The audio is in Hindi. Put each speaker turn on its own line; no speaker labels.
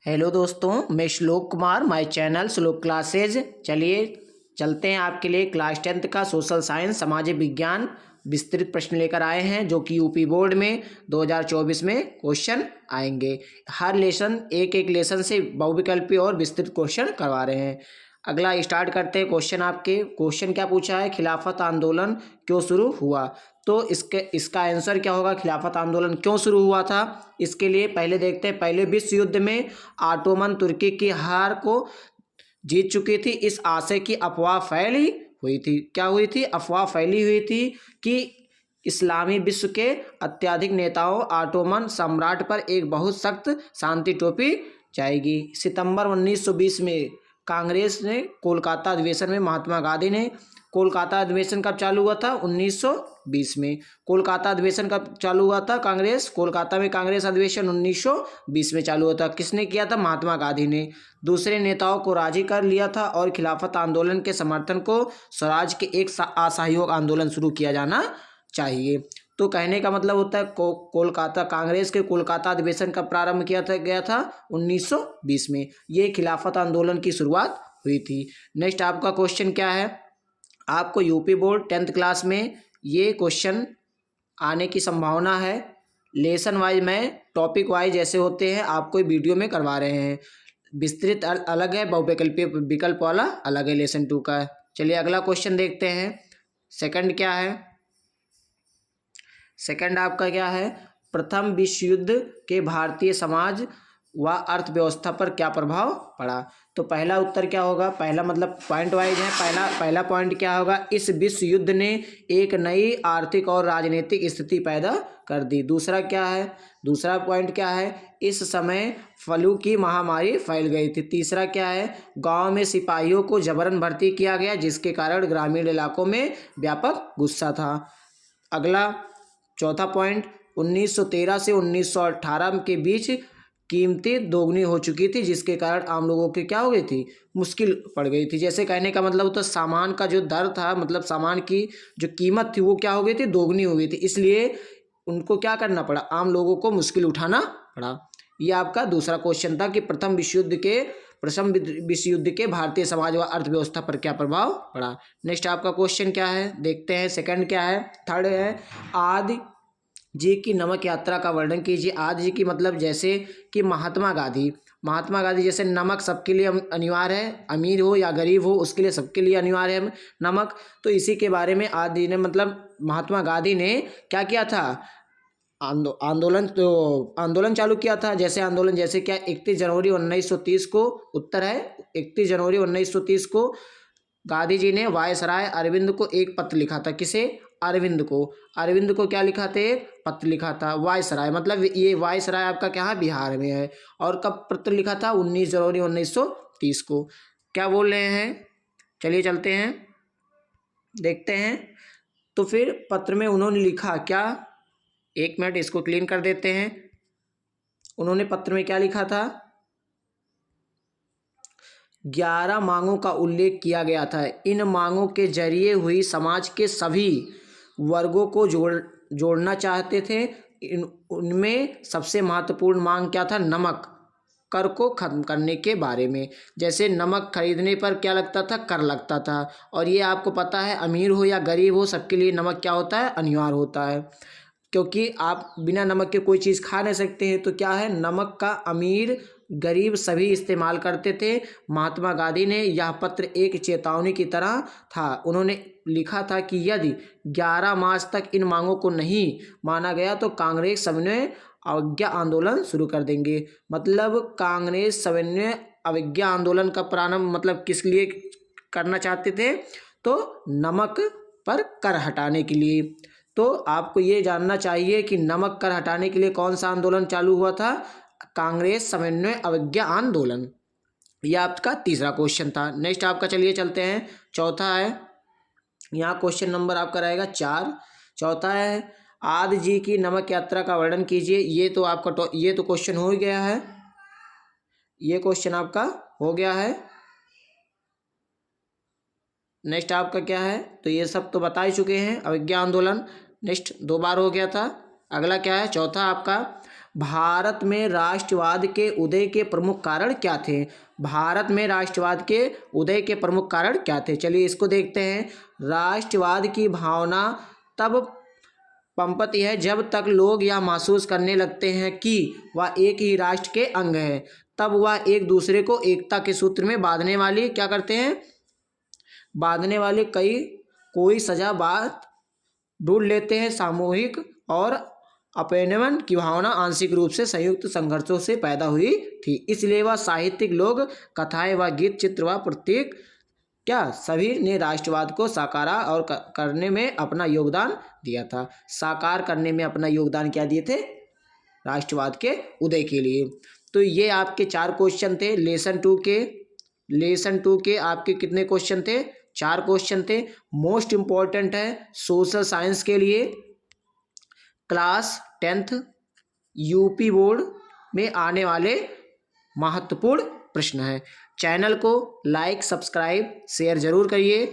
हेलो दोस्तों, मैं श्लोक कुमार, माय चैनल श्लोक क्लासेज। चलिए चलते हैं आपके लिए क्लास 10th का सोशल साइंस सामाजिक विज्ञान विस्तृत प्रश्न लेकर आए हैं, जो कि यूपी बोर्ड में 2024 में क्वेश्चन आएंगे। हर लेसन एक लेसन से बहुविकल्पी और विस्तृत क्वेश्चन करवा रहे हैं। अगला स्टार्ट करते हैं क्वेश्चन। आपके क्वेश्चन क्या पूछा है, खिलाफत आंदोलन क्यों शुरू हुआ। तो इसका आंसर क्या होगा, खिलाफत आंदोलन क्यों शुरू हुआ था। इसके लिए पहले देखते हैं, पहले विश्व युद्ध में ऑटोमन तुर्की की हार को जीत चुकी थी, इस आशय की अफवाह फैली हुई थी। क्या हुई थी, अफवाह फैली हुई थी कि इस्लामी विश्व के अत्याधिक नेताओं ऑटोमन सम्राट पर एक बहुत सख्त शांति टोपी जाएगी। सितंबर 1920 में कांग्रेस ने कोलकाता अधिवेशन में महात्मा गांधी ने, कोलकाता अधिवेशन कब चालू हुआ था, 1920 में। कोलकाता अधिवेशन कब चालू हुआ था, कोलकाता में कांग्रेस अधिवेशन 1920 में चालू हुआ था। किसने किया था, महात्मा गांधी ने। दूसरे नेताओं को राजी कर लिया था और खिलाफत आंदोलन के समर्थन को स्वराज के एक असहयोग आंदोलन शुरू किया जाना चाहिए। तो कहने का मतलब होता है कोलकाता कांग्रेस के कोलकाता अधिवेशन का प्रारंभ गया था 1920 में। ये खिलाफत आंदोलन की शुरुआत हुई थी। नेक्स्ट आपका क्वेश्चन क्या है, आपको यूपी बोर्ड 10th क्लास में ये क्वेश्चन आने की संभावना है। लेसन वाइज में टॉपिक वाइज जैसे होते हैं आपको वीडियो में करवा रहे हैं। विस्तृत अलग है, बहुविकल्पीय विकल्प वाला अलग है, लेसन 2 का। चलिए अगला क्वेश्चन देखते हैं। सेकंड क्या है, सेकंड आपका क्या है, प्रथम विश्व युद्ध के भारतीय समाज व अर्थव्यवस्था पर क्या प्रभाव पड़ा। तो पहला उत्तर क्या होगा, पहला मतलब पॉइंट वाइज है। पहला पॉइंट क्या होगा, इस विश्व युद्ध ने एक नई आर्थिक और राजनीतिक स्थिति पैदा कर दी। दूसरा क्या है, दूसरा पॉइंट क्या है, इस समय फ्लू की महामारी फैल गई थी। तीसरा क्या है, गांव में सिपाहियों को जबरन भर्ती किया गया, जिसके कारण ग्रामीण इलाकों में व्यापक गुस्सा था। अगला चौथा पॉइंट, 1913 से 1918 के बीच कीमतें दोगुनी हो चुकी थी, जिसके कारण आम लोगों की क्या हो गई थी, मुश्किल पड़ गई थी। जैसे कहने का मतलब तो सामान का जो दर था, मतलब सामान की जो कीमत थी वो क्या हो गई थी, दोगुनी हो गई थी। इसलिए उनको क्या करना पड़ा, आम लोगों को मुश्किल उठाना पड़ा। ये आपका दूसरा क्वेश्चन था कि प्रथम विश्व युद्ध के भारतीय समाज व अर्थव्यवस्था पर क्या प्रभाव पड़ा। नेक्स्ट आपका क्वेश्चन क्या है, देखते हैं। सेकंड क्या है, थर्ड है, आदि जी की नमक यात्रा का वर्णन कीजिए। आदि जी की मतलब जैसे कि महात्मा गांधी जैसे नमक सबके लिए अनिवार्य है, अमीर हो या गरीब हो उसके लिए सबके लिए अनिवार्य है नमक। तो इसी के बारे में आदि ने मतलब महात्मा गांधी ने क्या किया था, आंदोलन चालू किया था। जैसे क्या, 31 जनवरी 1930 को, उत्तर है 31 जनवरी 1930 को गांधी जी ने वायसराय अरविंद को एक पत्र लिखा था। किसे, अरविंद को क्या लिखा था, एक पत्र लिखा था। वायसराय मतलब ये वायसराय आपका क्या है, बिहार में है। और कब पत्र लिखा था, 19 जनवरी 1930 को। क्या बोल रहे हैं, चलिए चलते हैं देखते हैं। तो फिर पत्र में उन्होंने लिखा क्या, एक मिनट इसको क्लीन कर देते हैं। उन्होंने पत्र में क्या लिखा था, 11 मांगों का उल्लेख किया गया था। इन मांगों के जरिए हुई समाज के सभी वर्गों को जोड़ना चाहते थे। उनमें सबसे महत्वपूर्ण मांग क्या था, नमक कर को खत्म करने के बारे में। जैसे नमक खरीदने पर क्या लगता था, कर लगता था। और ये आपको पता है, अमीर हो या गरीब हो सबके लिए नमक क्या होता है, अनिवार्य होता है, क्योंकि आप बिना नमक के कोई चीज़ खा नहीं सकते हैं। तो क्या है, नमक का अमीर गरीब सभी इस्तेमाल करते थे। महात्मा गांधी ने यह पत्र एक चेतावनी की तरह था। उन्होंने लिखा था कि यदि 11 मार्च तक इन मांगों को नहीं माना गया तो कांग्रेस सविनय अवज्ञा आंदोलन शुरू कर देंगे। मतलब कांग्रेस सविनय अवज्ञा आंदोलन का प्रारंभ मतलब किस लिए करना चाहते थे, तो नमक पर कर हटाने के लिए। तो आपको ये जानना चाहिए कि नमक कर हटाने के लिए कौन सा आंदोलन चालू हुआ था, कांग्रेस समन्वय अवज्ञा आंदोलन। यह आपका तीसरा क्वेश्चन था। नेक्स्ट आपका चलिए चलते हैं, चौथा है, यहाँ क्वेश्चन नंबर आपका रहेगा 4। चौथा है, आदि जी की नमक यात्रा का वर्णन कीजिए। ये तो क्वेश्चन हो गया है, ये क्वेश्चन आपका हो गया है। नेक्स्ट आपका क्या है, तो ये सब तो बता ही चुके हैं, अवज्ञा आंदोलन नेक्स्ट 2 बार हो गया था। अगला क्या है, चौथा आपका, भारत में राष्ट्रवाद के उदय के प्रमुख कारण क्या थे? भारत में राष्ट्रवाद के उदय के प्रमुख कारण क्या थे? चलिए इसको देखते हैं। राष्ट्रवाद की भावना तब पनपती है जब तक लोग यह महसूस करने लगते हैं कि वह एक ही राष्ट्र के अंग है। तब वह एक दूसरे को एकता के सूत्र में बांधने वाली क्या करते हैं? बांधने वाली कोई सजा बात ढूंढ लेते हैं। सामूहिक और अपनापन की भावना आंशिक रूप से संयुक्त संघर्षों से पैदा हुई थी। इसलिए वह साहित्यिक लोग कथाएं व गीत चित्र व प्रतीक सभी ने राष्ट्रवाद को साकार और करने में अपना योगदान दिया था। साकार करने में अपना योगदान क्या दिए थे? राष्ट्रवाद के उदय के लिए। तो ये आपके 4 क्वेश्चन थे लेसन 2 के आपके कितने क्वेश्चन थे? 4 क्वेश्चन थे। मोस्ट इम्पॉर्टेंट है सोशल साइंस के लिए, क्लास 10th यूपी बोर्ड में आने वाले महत्वपूर्ण प्रश्न है। चैनल को लाइक, सब्सक्राइब, शेयर जरूर करिए।